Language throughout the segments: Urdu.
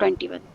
21।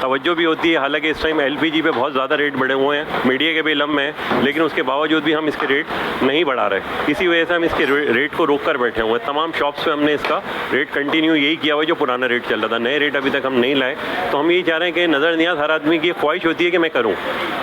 توجہ بھی ہوتی ہے. حالانکہ اس ٹائم LPG پہ بہت زیادہ ریٹ بڑھے ہوئے ہیں, میڈیا کے بھی علم میں ہے, لیکن اس کے باوجود بھی ہم اس کے ریٹ نہیں بڑھا رہے. اسی وجہ سے ہم اس کے ریٹ کو روک کر بیٹھے ہوئے ہیں. تمام شاپس پہ ہم نے اس کا ریٹ کنٹینیو یہی کیا ہوا جو پرانا ریٹ چل رہا تھا. نئے ریٹ ابھی تک ہم نہیں لائے. تو ہم یہی چاہ رہے ہیں کہ نظر نیاز ہر آدمی کی خواہش ہوتی ہے کہ میں کروں,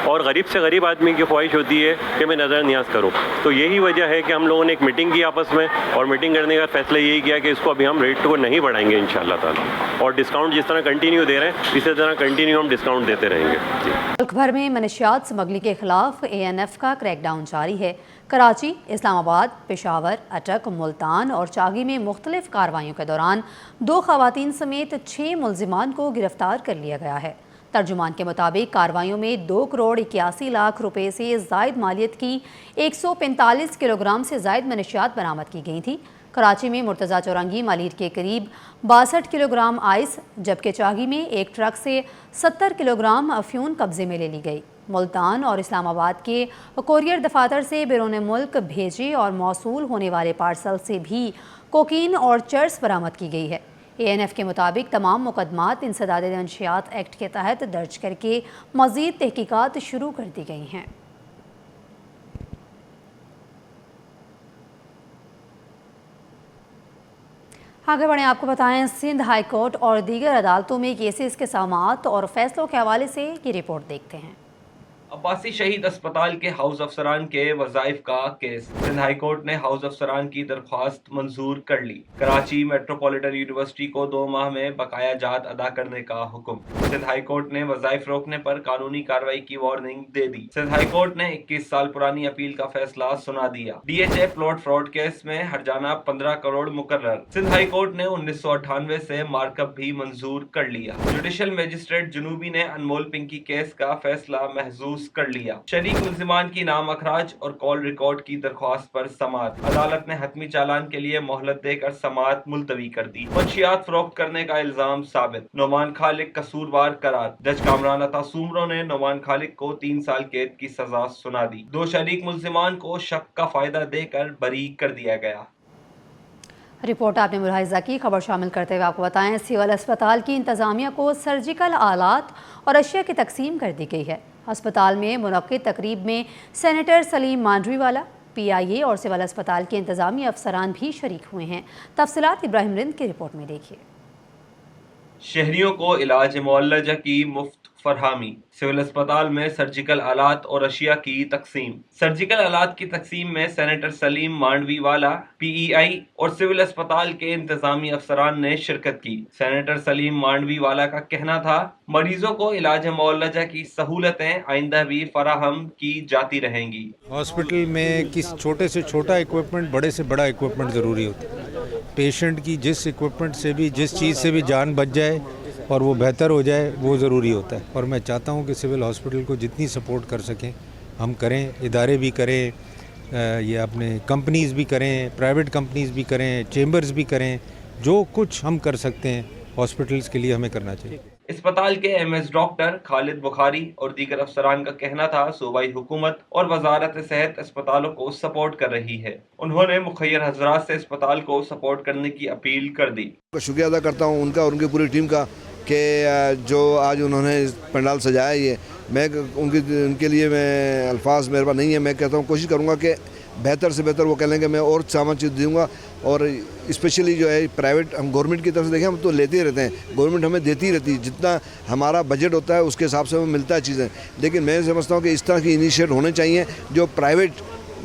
اور غریب سے غریب آدمی کی خواہش ہوتی ہے کہ میں نظر نیاز کروں. تو یہی وجہ ہے کہ ہم لوگوں نے ایک میٹنگ کی آپس میں, اور میٹنگ کرنے کا فیصلہ یہی کیا کہ اس کو ابھی ہم ریٹ کو نہیں بڑھائیں گے انشاءاللہ تعالی, اور ڈسکاؤنٹ جس طرح کنٹینیو دے رہے ہیں اسی طرح کنٹینیو ہم ڈسکاؤنٹ دیتے رہیں گے. جی. ملک بھر میں منشیات اسمگلنگ کے خلاف ANF کا کریک ڈاؤن جاری ہے. کراچی, اسلام آباد, پشاور, اٹک, ملتان اور چاگی میں مختلف کارروائیوں کے دوران 2 خواتین سمیت 6 ملزمان کو گرفتار کر لیا گیا ہے. ترجمان کے مطابق کارروائیوں میں 2 کروڑ 81 لاکھ روپے سے زائد مالیت کی 145 کلو گرام سے زائد منشیات برآمد کی گئی تھی. کراچی میں مرتضیٰ چورنگی مالیر کے قریب 62 کلو گرام آئس, جبکہ چاگی میں ایک ٹرک سے 70 کلو گرام افیون قبضے میں لے لی گئی. ملتان اور اسلام آباد کے کوریئر دفاتر سے بیرون ملک بھیجے اور موصول ہونے والے پارسل سے بھی کوکین اور چرس برآمد کی گئی ہے. ANF کے مطابق تمام مقدمات انسداد منشیات ایکٹ کے تحت درج کر کے مزید تحقیقات شروع کر دی گئی ہیں. آگے بڑھیں, آپ کو بتائیں سندھ ہائی کورٹ اور دیگر عدالتوں میں کیسز کے سماعت اور فیصلوں کے حوالے سے یہ رپورٹ دیکھتے ہیں. عباسی شہید اسپتال کے ہاؤس افسران کے وظائف کا کیس. سندھ ہائی کورٹ نے ہاؤس افسران کی درخواست منظور کر لی. کراچی میٹروپولیٹن یونیورسٹی کو 2 ماہ میں بقایا جات ادا کرنے کا حکم. سندھ ہائی کورٹ نے وظائف روکنے پر قانونی کارروائی کی وارننگ دے دی. سندھ ہائی کورٹ نے 21 سال پرانی اپیل کا فیصلہ سنا دیا. DHA پلاٹ فراڈ کیس میں ہرجانہ 15 کروڑ مقرر. سندھ ہائی کورٹ نے 1998 سے مارک اپ بھی منظور کر لیا. جوڈیشل میجسٹریٹ جنوبی نے انمول پنکی کیس کا فیصلہ محظوظ کر لیا. شریک ملزمان کی نام اخراج اور کال ریکارڈ کی درخواست پر سماعت. عدالت نے حتمی چالان کے لیے مہلت دے کر سماعت ملتوی کر دی. منشیات فروخت کرنے کا الزام ثابت. نعمان خالق قصوروار قرار. جج کامران عطا سومرو نے نعمان خالق کو 3 سال قید کی سزا سنا دی. 2 شریک ملزمان کو شک کا فائدہ دے کر بری کر دیا گیا. رپورٹ آپ نے ملاحظہ کی. خبر شامل کرتے ہوئے آپ کو بتائیں سول اسپتال کی انتظامیہ کو سرجیکل آلات اور اشیاء کی تقسیم کر دی گئی ہے. اسپتال میں منعقد تقریب میں سینیٹر سلیم مانڈوی والا, PIA اور سول اسپتال کے انتظامی افسران بھی شریک ہوئے ہیں. تفصیلات ابراہیم رند کی رپورٹ میں دیکھیے. شہریوں کو علاج معالجہ کی مفت فراہمی. سول اسپتال میں سرجیکل آلات اور اشیاء کی تقسیم. سرجیکل آلات کی تقسیم میں سینیٹر سلیم مانڈوی والا, PEI اور سول اسپتال کے انتظامی افسران نے شرکت کی. سینیٹر سلیم مانڈوی والا کا کہنا تھا مریضوں کو علاج معالجہ کی سہولتیں آئندہ بھی فراہم کی جاتی رہیں گی. ہاسپٹل میں کس چھوٹے سے چھوٹا ایکوپمنٹ, بڑے سے بڑا ایکوپمنٹ ضروری ہوتا ہے. پیشنٹ کی جس ایکوپمنٹ سے بھی, جس چیز سے بھی جان بچ جائے اور وہ بہتر ہو جائے وہ ضروری ہوتا ہے. اور میں چاہتا ہوں کہ سول ہاسپٹل کو جتنی سپورٹ کر سکیں ہم کریں. ادارے بھی کریں, یہ اپنے کمپنیز بھی کریں, پرائیویٹ کمپنیز بھی کریں, چیمبرز بھی کریں. جو کچھ ہم کر سکتے ہیں ہاسپٹلز کے لیے ہمیں کرنا چاہیے. اسپتال کے MS ڈاکٹر خالد بخاری اور دیگر افسران کا کہنا تھا صوبائی حکومت اور وزارت صحت اسپتالوں کو سپورٹ کر رہی ہے. انہوں نے مخیر حضرات سے اسپتال کو سپورٹ کرنے کی اپیل کر دی. شکریہ ادا کرتا ہوں ان کا اور ان کی پوری ٹیم کا کہ جو آج انہوں نے پنڈال سجایا. یہ میں ان کے لیے میں الفاظ میرے پاس نہیں ہے. میں کہتا ہوں کوشش کروں گا کہ بہتر سے بہتر وہ کہہ لیں کہ میں اور سامان چیز دوں گا. اور اسپیشلی جو ہے پرائیویٹ, ہم گورنمنٹ کی طرف سے دیکھیں ہم تو لیتے ہی رہتے ہیں, گورنمنٹ ہمیں دیتی رہتی ہے, جتنا ہمارا بجٹ ہوتا ہے اس کے حساب سے ہمیں ملتا ہے چیزیں. لیکن میں سمجھتا ہوں کہ اس طرح کی انیشیٹ ہونے چاہیے جو پرائیویٹ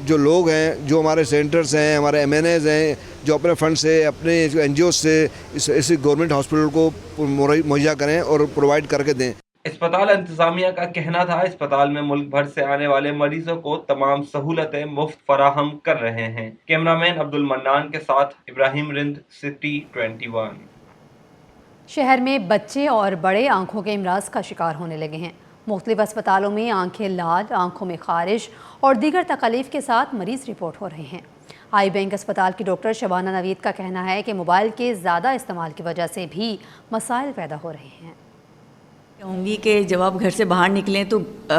جو لوگ ہیں, جو ہمارے سینٹرز ہیں, ہمارے MNAs ہیں, جو اپنے فنڈ سے, اپنے NGOs سے ایسی گورنمنٹ ہاسپٹل کو مہیا کریں اور پرووائڈ کر کے دیں. اسپتال انتظامیہ کا کہنا تھا اسپتال میں ملک بھر سے آنے والے مریضوں کو تمام سہولتیں مفت فراہم کر رہے ہیں. کیمرامین عبد المنان کے ساتھ ابراہیم رند, سٹی 21. شہر میں بچے اور بڑے آنکھوں کے امراض کا شکار ہونے لگے ہیں. مختلف اسپتالوں میں آنکھیں لال, آنکھوں میں خارش اور دیگر تکالیف کے ساتھ مریض رپورٹ ہو رہے ہیں. آئی بینک اسپتال کی ڈاکٹر شبانہ نوید کا کہنا ہے کہ موبائل کے زیادہ استعمال کی وجہ سے بھی مسائل پیدا ہو رہے ہیں. کہوں گی کہ جب آپ گھر سے باہر نکلیں تو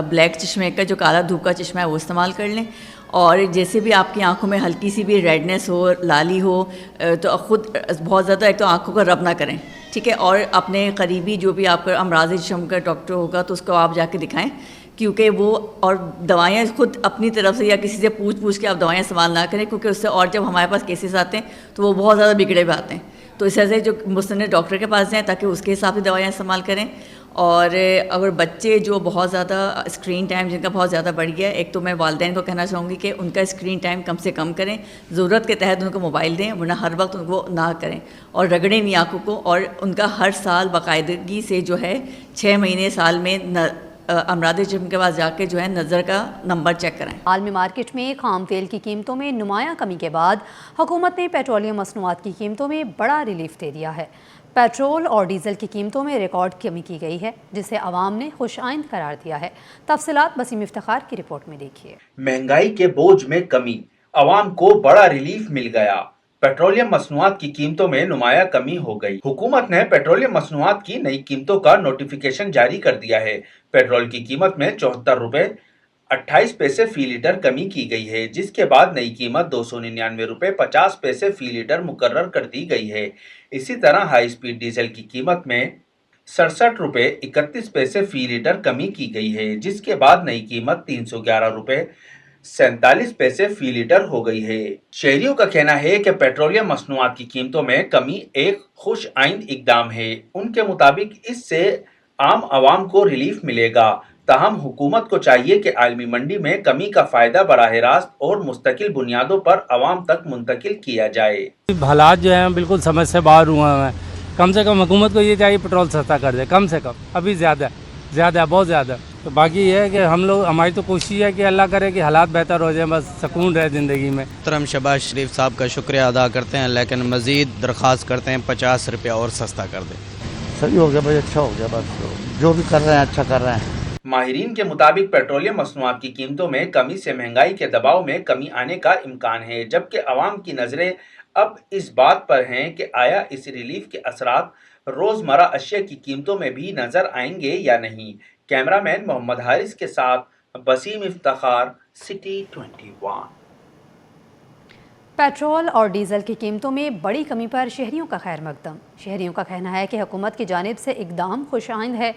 بلیک چشمے کا جو کالا دھوپ کا چشمہ ہے وہ استعمال کر لیں. اور جیسے بھی آپ کی آنکھوں میں ہلکی سی بھی ریڈنس ہو, لالی ہو, تو خود بہت زیادہ ایک تو آنکھوں کا رب نہ کریں, ٹھیک ہے. اور اپنے قریبی جو بھی آپ کا امراض جسم کا ڈاکٹر ہوگا تو اس کو آپ جا کے دکھائیں, کیونکہ وہ اور دوائیاں خود اپنی طرف سے یا کسی سے پوچھ کے آپ دوائیاں استعمال نہ کریں, کیونکہ اس سے اور جب ہمارے پاس کیسز آتے ہیں تو وہ بہت زیادہ بگڑے ہوئے آتے ہیں. تو اس وجہ سے جو مستند ڈاکٹر کے پاس جائیں تاکہ اس کے حساب سے دوائیاں استعمال کریں. اور اگر بچے جو بہت زیادہ اسکرین ٹائم جن کا بہت زیادہ بڑھ گیا ہے, ایک تو میں والدین کو کہنا چاہوں گی کہ ان کا اسکرین ٹائم کم سے کم کریں, ضرورت کے تحت ان کو موبائل دیں, ورنہ ہر وقت ان کو نہ کریں, اور رگڑیں نہیں آنکھوں کو. اور ان کا ہر سال باقاعدگی سے جو ہے 6 مہینے سال میں امراض جسم کے پاس جا کے جو ہے نظر کا نمبر چیک کرائیں. عالمی مارکیٹ میں خام تیل کی قیمتوں میں نمایاں کمی کے بعد حکومت نے پیٹرولیم مصنوعات کی قیمتوں میں بڑا ریلیف دے دیا ہے. پیٹرول اور ڈیزل کی قیمتوں میں ریکارڈ کمی کی گئی ہے, جسے عوام نے خوش آئند قرار دیا ہے. تفصیلات وسیم افتخار کی رپورٹ میں دیکھیے. مہنگائی کے بوجھ میں کمی, عوام کو بڑا ریلیف مل گیا. پیٹرولیم مصنوعات کی قیمتوں میں نمایاں کمی ہو گئی. حکومت نے پیٹرولیم مصنوعات کی نئی قیمتوں کا نوٹیفیکیشن جاری کر دیا ہے. پیٹرول کی قیمت میں 74 روپے 28 پیسے فی لیٹر کمی کی گئی ہے, جس کے بعد نئی قیمت 299 روپے 50 پیسے فی لیٹر مقرر کر دی گئی ہے. اسی طرح ہائی سپیڈ ڈیزل کی قیمت میں 67 روپے 31 پیسے فی لیٹر کمی کی گئی ہے, جس کے بعد نئی قیمت 311 روپے 47 پیسے فی لیٹر ہو گئی ہے. شہریوں کا کہنا ہے کہ پیٹرولیم مصنوعات کی قیمتوں میں کمی ایک خوش آئند اقدام ہے. ان کے مطابق اس سے عام عوام کو ریلیف ملے گا. تاہم حکومت کو چاہیے کہ عالمی منڈی میں کمی کا فائدہ براہ راست اور مستقل بنیادوں پر عوام تک منتقل کیا جائے. حالات جو ہیں بالکل سمجھ سے باہر ہوئے ہیں. کم سے کم حکومت کو یہ چاہیے پٹرول سستا کر دے, کم سے کم. ابھی زیادہ بہت زیادہ. تو باقی یہ ہے کہ ہماری تو کوشش ہے کہ اللہ کرے کہ حالات بہتر ہو جائیں, بس سکون رہے زندگی میں. محترم شہباز شریف صاحب کا شکریہ ادا کرتے ہیں, لیکن مزید درخواست کرتے ہیں 50 روپیہ اور سستا کر دیں. صحیح ہو گیا بھائی, اچھا ہو گیا, بس جو بھی کر رہے ہیں اچھا کر رہے ہیں. ماہرین کے مطابق پیٹرولیم مصنوعات کی قیمتوں میں کمی سے مہنگائی کے دباؤ میں کمی آنے کا امکان ہے, جبکہ عوام کی نظریں اب اس بات پر ہیں کہ آیا اس ریلیف کے اثرات روزمرہ اشیاء کی قیمتوں میں بھی نظر آئیں گے یا نہیں. کیمرہ مین محمد حارث کے ساتھ وسیم افتخار, سٹی 21. پیٹرول اور ڈیزل کی قیمتوں میں بڑی کمی پر شہریوں کا خیر مقدم. شہریوں کا کہنا ہے کہ حکومت کی جانب سے اقدام خوش آئند ہے.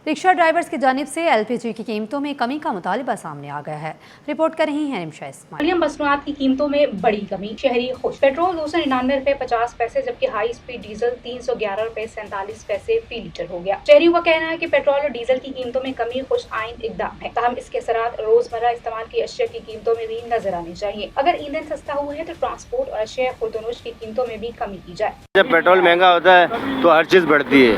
رکشہ ڈرائیورز کی جانب سے LPG کی قیمتوں میں کمی کا مطالبہ سامنے آ گیا ہے. رپورٹ کر رہی ہیں رمشا اسماعیل. پیٹرولیم مصنوعات کی قیمتوں میں بڑی کمی, شہری خوش. پیٹرول 299 روپے 50 پیسے جبکہ ہائی سپیڈ ڈیزل 311 روپے 47 پیسے فی لیٹر ہو گیا. شہریوں کا کہنا ہے کہ پیٹرول اور ڈیزل کی قیمتوں میں کمی خوش آئند اقدام ہے, تاہم اس کے اثرات روزمرہ استعمال کی اشیاء کی قیمتوں میں بھی نظر آنے چاہیے. اگر ایندھن سستا ہوا ہے تو ٹرانسپورٹ اور اشیاء خوردونوش کی قیمتوں میں بھی کمی کی جائے. جب پیٹرول مہنگا ہوتا ہے تو ہر چیز بڑھتی ہے,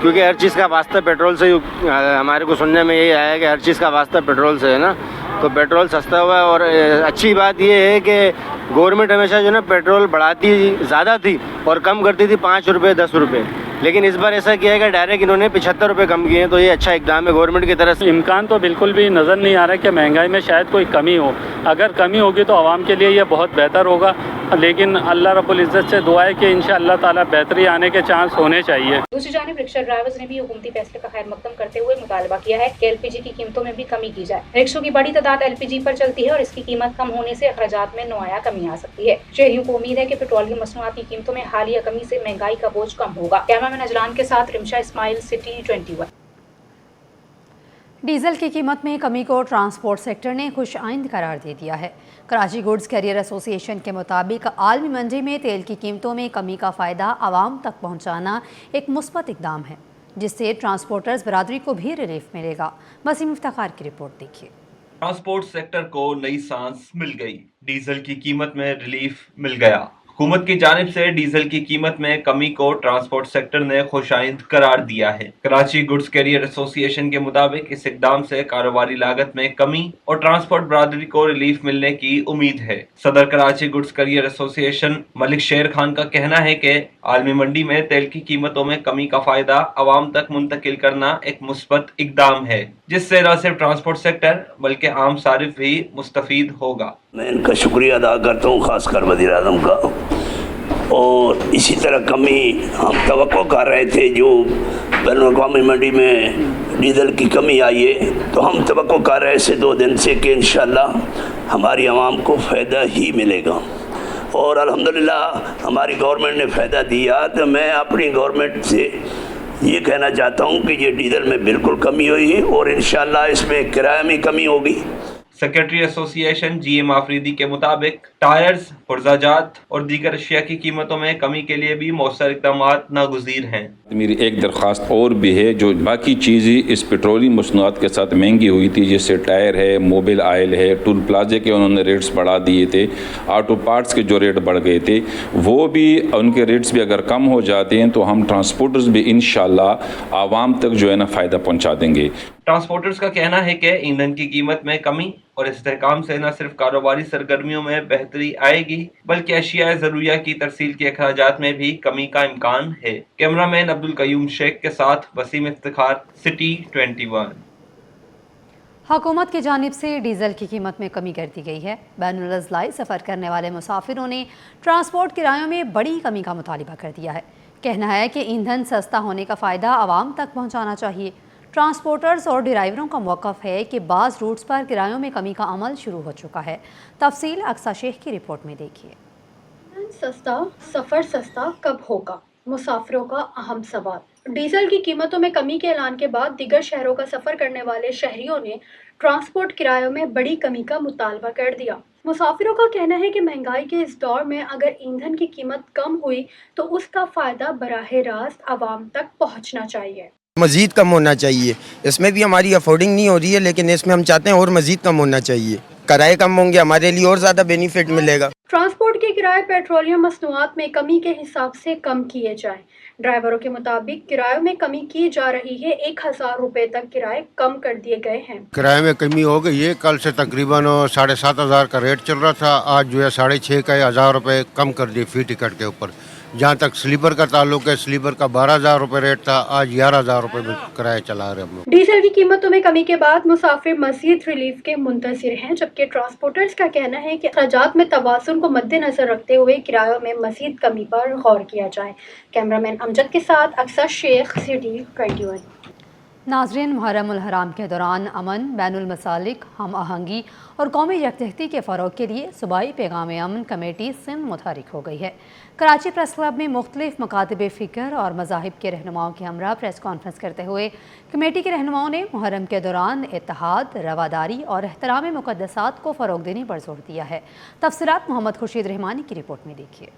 کیونکہ ہر چیز کا واسطہ پیٹرول سے ہمارے کو سننے میں یہی آیا کہ ہر چیز کا واسطہ پیٹرول سے ہے نا, تو پیٹرول سستا ہوا ہے. اور اچھی بات یہ ہے کہ گورنمنٹ ہمیشہ جو ہے نا پیٹرول بڑھاتی زیادہ تھی اور کم کرتی تھی 5 روپے 10 روپے, لیکن اس بار ایسا کیا ہے کہ ڈائریکٹ انہوں نے 75 روپے کم کیے ہیں, تو یہ اچھا اقدام ہے گورنمنٹ کی طرف سے. امکان تو بالکل بھی نظر نہیں آ رہا کہ مہنگائی میں شاید کوئی کمی ہو. اگر کمی ہوگی تو عوام کے لیے یہ بہت بہتر ہوگا, لیکن اللہ رب العزت سے دعا ہے کہ انشاءاللہ تعالیٰ بہتری آنے کے چانس ہونے چاہیے. دوسری جانب رکشہ ڈرائیورز نے بھی حکومتی فیصلے کا خیر مقدم کرتے ہوئے مطالبہ کیا ہے کہ LPG کی قیمتوں میں بھی کمی کی جائے. رکشوں کی بڑی تعداد LPG پر چلتی ہے اور اس کی قیمت کم ہونے سے اخراجات میں نمایاں کمی آ سکتی ہے. شہریوں کو امید ہے کہ پیٹرولیم مصنوعات کی قیمتوں میں حالیہ کمی سے مہنگائی کا بوجھ کم ہوگا. کیمرہ مین اجلان کے ساتھ رمشا اسماعیل, سٹی 21. ڈیزل کی قیمت میں کمی کو ٹرانسپورٹ سیکٹر نے خوش آئند قرار دے دیا ہے. کراچی گوڈز کیریئر ایسوسی ایشن کے مطابق عالمی منڈی میں تیل کی قیمتوں میں کمی کا فائدہ عوام تک پہنچانا ایک مثبت اقدام ہے, جس سے ٹرانسپورٹرز برادری کو بھی ریلیف ملے گا. وسیم افتخار کی رپورٹ دیکھیے. ٹرانسپورٹ سیکٹر کو نئی سانس مل گئی, ڈیزل کی قیمت میں ریلیف مل گیا. حکومت کی جانب سے ڈیزل کی قیمت میں کمی کو ٹرانسپورٹ سیکٹر نے خوش آئند قرار دیا ہے. کراچی گڈز کیریئر ایسوسی ایشن کے مطابق اس اقدام سے کاروباری لاگت میں کمی اور ٹرانسپورٹ برادری کو ریلیف ملنے کی امید ہے. صدر کراچی گڈز کیریئر ایسوسی ایشن ملک شیر خان کا کہنا ہے کہ عالمی منڈی میں تیل کی قیمتوں میں کمی کا فائدہ عوام تک منتقل کرنا ایک مثبت اقدام ہے, جس سے نہ صرف ٹرانسپورٹ سیکٹر بلکہ عام صارف بھی مستفید ہوگا. میں ان کا شکریہ ادا کرتا ہوں, خاص کر وزیر اعظم کا. اور اسی طرح کمی ہم توقع کر رہے تھے, جو بین الاقوامی منڈی میں ڈیزل کی کمی آئی ہے تو ہم توقع کر رہے تھے 2 دن سے کہ انشاءاللہ ہماری عوام کو فائدہ ہی ملے گا. اور الحمدللہ ہماری گورنمنٹ نے فائدہ دیا. تو میں اپنی گورنمنٹ سے یہ کہنا چاہتا ہوں کہ یہ ڈیزل میں بالکل کمی ہوئی اور انشاءاللہ اس میں کرایہ میں کمی ہوگی. سیکرٹری ایسوسی ایشن جی ایم آفریدی کے مطابق ٹائرز، پرزہ جات اور دیگر اشیاء کی قیمتوں میں کمی کے لیے بھی مؤثر اقدامات ناگزیر ہیں. میری ایک درخواست اور بھی ہے، جو باقی چیزیں اس پیٹرولیم مصنوعات کے ساتھ مہنگی ہوئی تھی، جیسے ٹائر ہے، موبل آئل ہے، ٹول پلازے کے انہوں نے ریٹس بڑھا دیے تھے، آٹو پارٹس کے جو ریٹ بڑھ گئے تھے، وہ بھی ان کے ریٹس بھی اگر کم ہو جاتے ہیں تو ہم ٹرانسپورٹرز بھی انشاءاللہ عوام تک جو ہے نا فائدہ پہنچا دیں گے. ٹرانسپورٹرز کا کہنا ہے کہ ایندھن کی قیمت میں کمی اور استحکام سے نہ صرف کاروباری سرگرمیوں میں بہتری آئے گی بلکہ اشیاء ضروریہ کی ترسیل کے اخراجات میں بھی کمی کا امکان ہے. کیمرہ مین عبدالقیوم شیخ کے ساتھ وسیم افتخار، سٹی 21. حکومت کی جانب سے ڈیزل کی قیمت میں کمی کر دی گئی ہے. بین الاضلاعی سفر کرنے والے مسافروں نے ٹرانسپورٹ کرایوں میں بڑی کمی کا مطالبہ کر دیا ہے. کہنا ہے کہ ایندھن سستا ہونے کا فائدہ عوام تک پہنچانا چاہیے. ٹرانسپورٹرز اور ڈرائیوروں کا موقف ہے کہ بعض روٹس پر کرایوں میں کمی کا عمل شروع ہو چکا ہے. تفصیل اقصیٰ شیخ کی رپورٹ میں دیکھیے. سستا، سفر سستا کب ہوگا؟ مسافروں کا اہم سوال. ڈیزل کی قیمتوں میں کمی کے اعلان کے بعد دیگر شہروں کا سفر کرنے والے شہریوں نے ٹرانسپورٹ کرایوں میں بڑی کمی کا مطالبہ کر دیا. مسافروں کا کہنا ہے کہ مہنگائی کے اس دور میں اگر ایندھن کی قیمت کم ہوئی تو اس کا فائدہ براہ راست عوام تک پہنچنا چاہیے. مزید کم ہونا چاہیے. اس میں بھی ہماری افورڈنگ نہیں ہو رہی ہے، لیکن اس میں ہم چاہتے ہیں اور مزید کم ہونا چاہیے. کرائے کم ہوں گے، ہمارے لیے اور زیادہ بینیفٹ ملے گا. ٹرانسپورٹ کے کرائے پیٹرولیم مصنوعات میں کمی کے حساب سے کم کیے جائیں. ڈرائیوروں کے مطابق کرایوں میں کمی کی جا رہی ہے. 1000 روپے تک کرائے کم کر دیے گئے ہیں. کرائے میں کمی ہو گئی ہے. کل سے تقریباً 7500 کا ریٹ چل رہا تھا، آج جو ہے 6,500 کا 1000 روپے کم کر دیے فی ٹکٹ کے اوپر. جہاں تک سلیپر کا تعلق ہے، سلیپر کا 12,000 روپے ریٹ تھا، آج 11,000 روپے میں کرایہ چلا رہے ہم لوگ. ڈیزل کی قیمتوں میں کمی کے بعد مسافر مزید ریلیف کے منتظر ہیں، جبکہ ٹرانسپورٹرز کا کہنا ہے کہ اخراجات میں توازن کو مد نظر رکھتے ہوئے کرایوں میں مزید کمی پر غور کیا جائے. کیمرہ مین امجد کے ساتھ اقصیٰ شیخ، سٹی 21. ناظرین، محرم الحرام کے دوران امن، بین المسالک، ہم آہنگی اور قومی یکجہتی کے فروغ کے لیے صوبائی پیغام امن کمیٹی سندھ متحرک ہو گئی ہے. کراچی پریس کلب میں مختلف مکاتب فکر اور مذاہب کے رہنماؤں کے ہمراہ پریس کانفرنس کرتے ہوئے کمیٹی کے رہنماؤں نے محرم کے دوران اتحاد، رواداری اور احترام مقدسات کو فروغ دینے پر زور دیا ہے. تفصیلات محمد خورشید رحمانی کی رپورٹ میں دیکھیے.